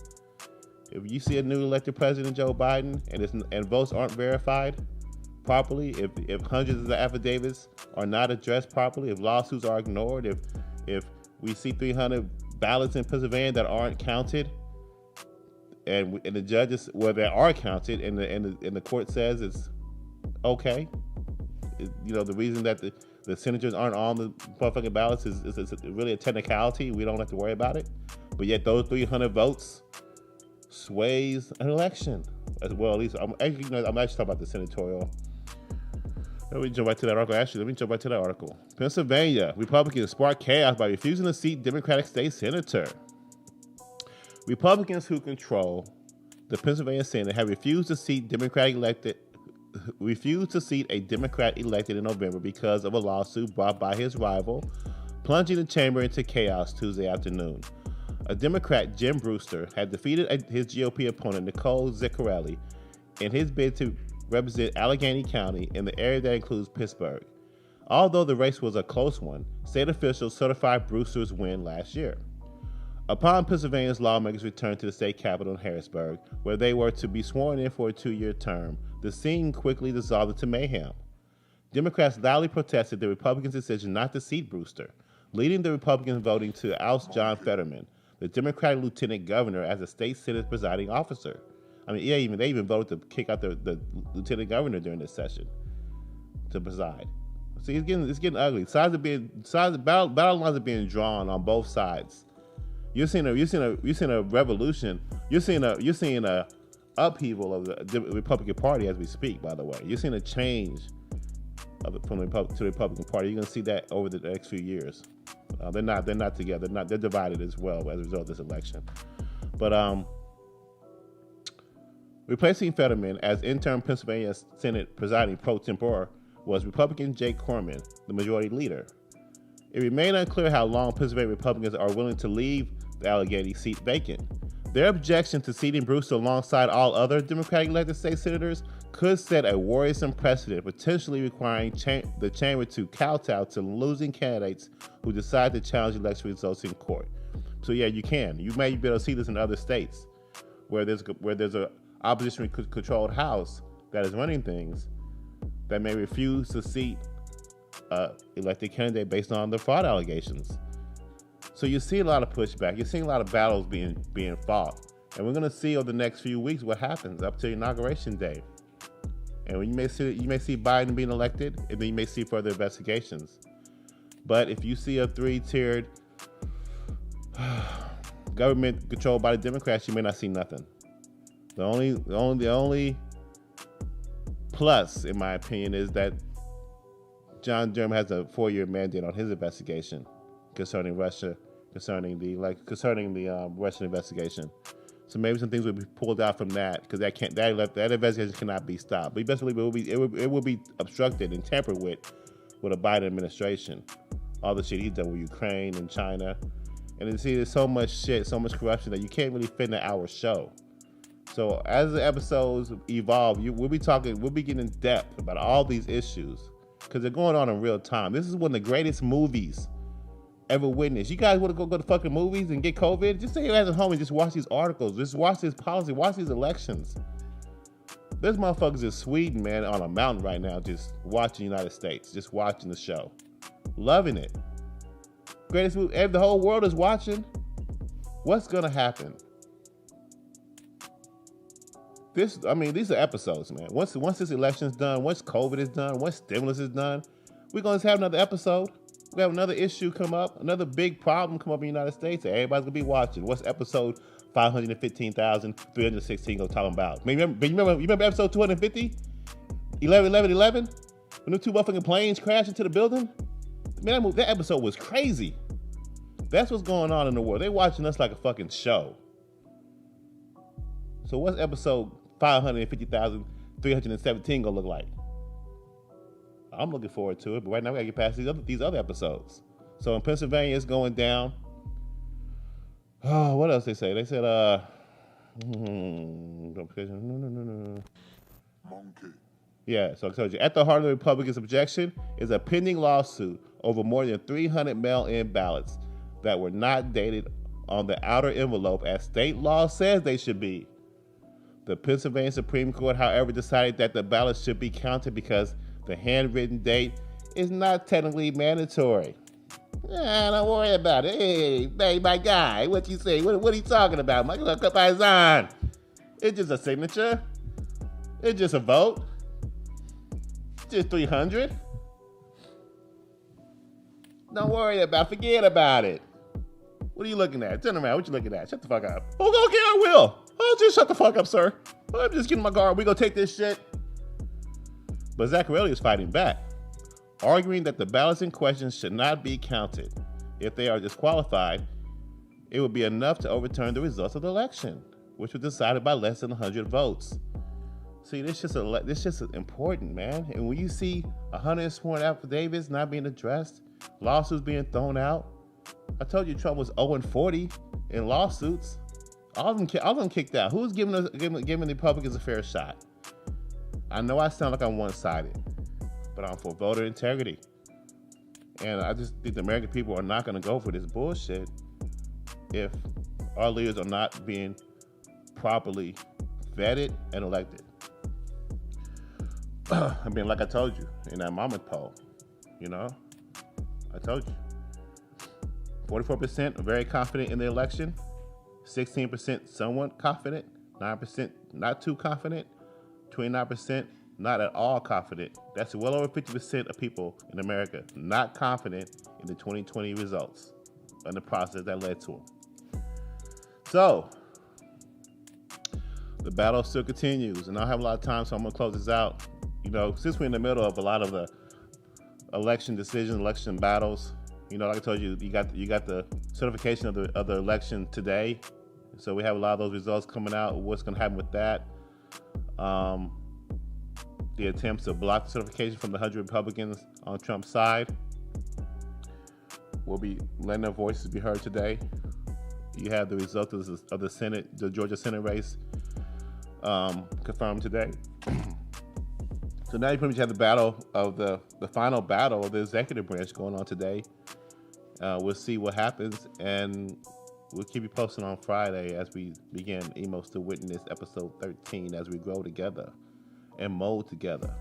Speaker 1: If you see a new elected president, Joe Biden, and votes aren't verified properly, if hundreds of affidavits are not addressed properly, if lawsuits are ignored, if we see 300 ballots in Pennsylvania that aren't counted, and the judges, they are counted, and the court says it's okay. The reason that the senators aren't on the motherfucking ballots is really a technicality. We don't have to worry about it. But yet those 300 votes sways an election as well. At least I'm actually talking about the senatorial. Let me jump back to that article. Pennsylvania Republicans spark chaos by refusing to seat Democratic state senator. Republicans who control the Pennsylvania Senate have refused to seat a Democrat elected in November because of a lawsuit brought by his rival, plunging the chamber into chaos Tuesday afternoon. A Democrat, Jim Brewster, had defeated his GOP opponent, Nicole Ziccarelli, in his bid to represent Allegheny County in the area that includes Pittsburgh. Although the race was a close one, state officials certified Brewster's win last year. Upon Pennsylvania's lawmakers returned to the state capitol in Harrisburg, where they were to be sworn in for a 2-year term, the scene quickly dissolved into mayhem. Democrats loudly protested the Republicans' decision not to seat Brewster, leading the Republicans voting to oust John Fetterman, the Democratic lieutenant governor, as the state Senate's presiding officer. They even voted to kick out the lieutenant governor during this session to preside. See, it's getting ugly. Battle lines are being drawn on both sides. You're seeing a revolution. You're seeing a upheaval of the Republican Party as we speak. By the way, you're seeing a change from the to the Republican Party. You're going to see that over the next few years. They're not together. They're divided as well as a result of this election. But Replacing Fetterman as interim Pennsylvania Senate presiding pro tempore was Republican Jake Corman, the majority leader. It remained unclear how long Pennsylvania Republicans are willing to leave the Allegheny seat vacant. Their objection to seating Brewster alongside all other Democratic elected state senators could set a worrisome precedent, potentially requiring the chamber to kowtow to losing candidates who decide to challenge election results in court. So yeah, you can. You may be able to see this in other states where there's a opposition-controlled House that is running things that may refuse to seat elected candidate based on the fraud allegations. So you see a lot of pushback. You're seeing a lot of battles being fought. And we're going to see over the next few weeks what happens up to Inauguration Day. And you may see Biden being elected, and then you may see further investigations. But if you see a three-tiered government controlled by the Democrats, you may not see nothing. The only plus, in my opinion, is that John Durham has a 4-year mandate on his investigation concerning Russia, concerning the Russian investigation. So maybe some things will be pulled out from that, because that investigation cannot be stopped. But you best believe it will be obstructed and tampered with a Biden administration. All the shit he's done with Ukraine and China, and you see, there's so much shit, so much corruption that you can't really fit in an hour show. So as the episodes evolve, we'll be getting in depth about all these issues, because they're going on in real time. This is one of the greatest movies ever witnessed. You guys want to go to fucking movies and get COVID? Just stay at home and just watch these articles. Just watch this policy. Watch these elections. There's motherfuckers in Sweden, man, on a mountain right now, just watching the United States, just watching the show, loving it. Greatest movie. The whole world is watching. What's gonna happen? These are episodes, man. Once this election's done, once COVID is done, once stimulus is done, we're gonna have another episode. We have another issue come up, another big problem come up in the United States. Everybody's gonna be watching. What's episode 515,316 gonna talk about? You remember episode 250? 11? When the two motherfucking planes crashed into the building? Man, that episode was crazy. That's what's going on in the world. They're watching us like a fucking show. So what's episode 550,317 gonna look like? I'm looking forward to it, but right now we gotta get past these other episodes. So in Pennsylvania, it's going down. Oh, what else they say? They said,
Speaker 4: Monkey.
Speaker 1: Yeah, so I told you, at the heart of the Republicans' objection is a pending lawsuit over more than 300 mail-in ballots that were not dated on the outer envelope as state law says they should be. The Pennsylvania Supreme Court, however, decided that the ballots should be counted because the handwritten date is not technically mandatory. Don't worry about it. Hey, my guy, what you say? What are you talking about? My paisan. It's just a signature. It's just a vote. It's just 300. Don't worry about it. Forget about it. What are you looking at? Turn around. What you looking at? Shut the fuck up. Oh, okay, I will. Oh, just shut the fuck up, sir. I'm just getting my guard. We gonna take this shit. But Zaccarelli is fighting back, arguing that the ballots in question should not be counted. If they are disqualified, it would be enough to overturn the results of the election, which was decided by less than 100 votes. See, this just important, man. And when you see 100 sworn affidavits not being addressed, lawsuits being thrown out, I told you Trump was 0-40 in lawsuits. All of them kicked out. Who's giving the Republicans a fair shot? I know I sound like I'm one-sided, but I'm for voter integrity. And I just think the American people are not going to go for this bullshit if our leaders are not being properly vetted and elected. I mean, like I told you in that Monmouth poll, I told you. 44% are very confident in the election, 16% somewhat confident, 9% not too confident, 29% not at all confident. That's well over 50% of people in America not confident in the 2020 results and the process that led to them. So, the battle still continues, and I don't have a lot of time, so I'm going to close this out. Since we're in the middle of a lot of the election decisions, election battles, like I told you, you got the certification of the election today. So we have a lot of those results coming out. What's going to happen with that? The attempts to block the certification from the 100 Republicans on Trump's side will be letting their voices be heard today. You have the result of the Senate, the Georgia Senate race, confirmed today. So now you pretty much have the battle of the final battle of the executive branch going on today. We'll see what happens, and we'll keep you posted on Friday as we begin Emos to Witness episode 13 as we grow together and mold together.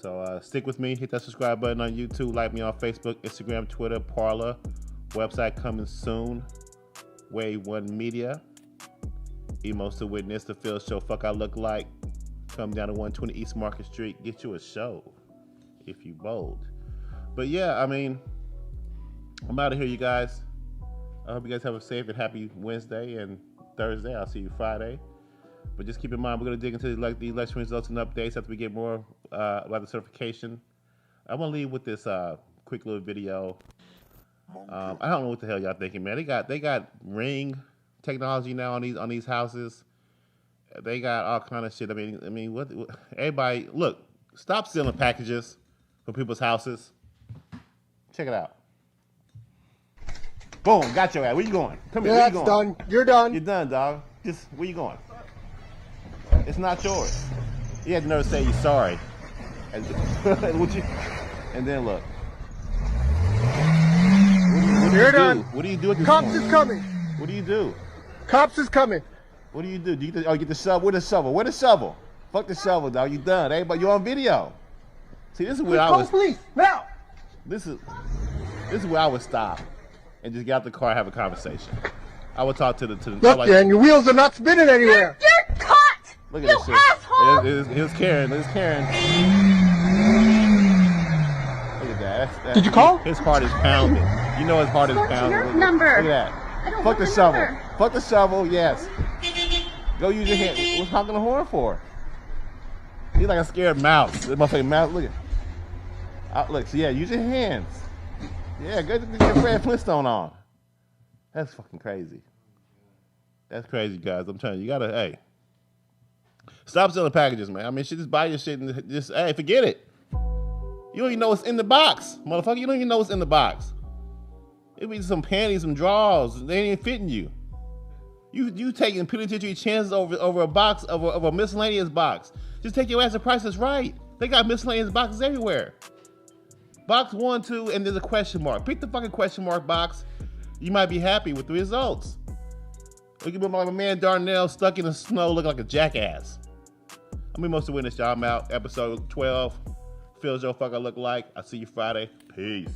Speaker 1: So stick with me, hit that subscribe button on YouTube, like me on Facebook, Instagram, Twitter, Parler, website coming soon, Wave 1 Media, Emos to Witness, the F.I.L.L show, Fuck I Look Like, come down to 120 East Market Street, get you a show if you bold. But yeah, I mean, I'm out of here, you guys. I hope you guys have a safe and happy Wednesday and Thursday. I'll see you Friday. But just keep in mind, we're going to dig into the election results and updates after we get more about the certification. I'm going to leave with this quick little video. I don't know what the hell y'all thinking, man. They got ring technology now on these houses. They got all kind of shit. I mean, what everybody, look, stop stealing packages from people's houses. Check it out. Boom, got your ass. Where you going? Come here.
Speaker 5: Yeah,
Speaker 1: where you
Speaker 5: that's
Speaker 1: going?
Speaker 5: done. You're done.
Speaker 1: You're done, dog. Just where you going? It's not yours. You had to never say you're sorry. And then look. What do
Speaker 5: You're
Speaker 1: you
Speaker 5: done.
Speaker 1: do? What do you do at this
Speaker 5: Cops
Speaker 1: point?
Speaker 5: is coming.
Speaker 1: What do you do?
Speaker 5: Cops is coming.
Speaker 1: What do you do? You get the shovel? Where the shovel? Where the shovel? Fuck the shovel, dog. You done. Everybody, you on video. See, this is where I
Speaker 5: Call
Speaker 1: was.
Speaker 5: police now.
Speaker 1: This is where I would stop and just get out the car and have a conversation. I would talk to the
Speaker 5: Look,
Speaker 1: like,
Speaker 5: Dan, your wheels are not spinning anywhere.
Speaker 6: You're caught!
Speaker 1: look at
Speaker 6: You
Speaker 1: this shit.
Speaker 6: asshole!
Speaker 1: Here's Karen. Look at that.
Speaker 5: Did you call?
Speaker 1: His heart is pounding. You know his heart is
Speaker 6: What's
Speaker 1: pounding.
Speaker 6: your number?
Speaker 1: Look at
Speaker 6: I
Speaker 1: that.
Speaker 6: don't
Speaker 1: Fuck
Speaker 6: want
Speaker 1: the
Speaker 6: the
Speaker 1: shovel.
Speaker 6: number.
Speaker 1: Fuck the shovel. Yes. Go use your hand. What's honking the horn for? He's like a scared mouse. This motherfucking mouse. Look at. Look. So yeah, use your hands. Yeah, go get Fred Flintstone on. That's fucking crazy. That's crazy, guys. I'm telling you, you gotta, hey, stop selling packages, man. I mean, just buy your shit and just, hey, forget it. You don't even know what's in the box, motherfucker. You don't even know what's in the box. It be some panties, some drawers. They ain't even fitting you. You taking penitentiary chances over a box of a miscellaneous box. Just take your ass to Price is Right. They got miscellaneous boxes everywhere. Box 1, 2, and there's a question mark. Pick the fucking question mark box. You might be happy with the results. Look at my man Darnell stuck in the snow looking like a jackass. I'm Emos to Witness, y'all. I'm out. Episode 12. F.I.L.L show, Fuck I Look Like. I'll see you Friday. Peace.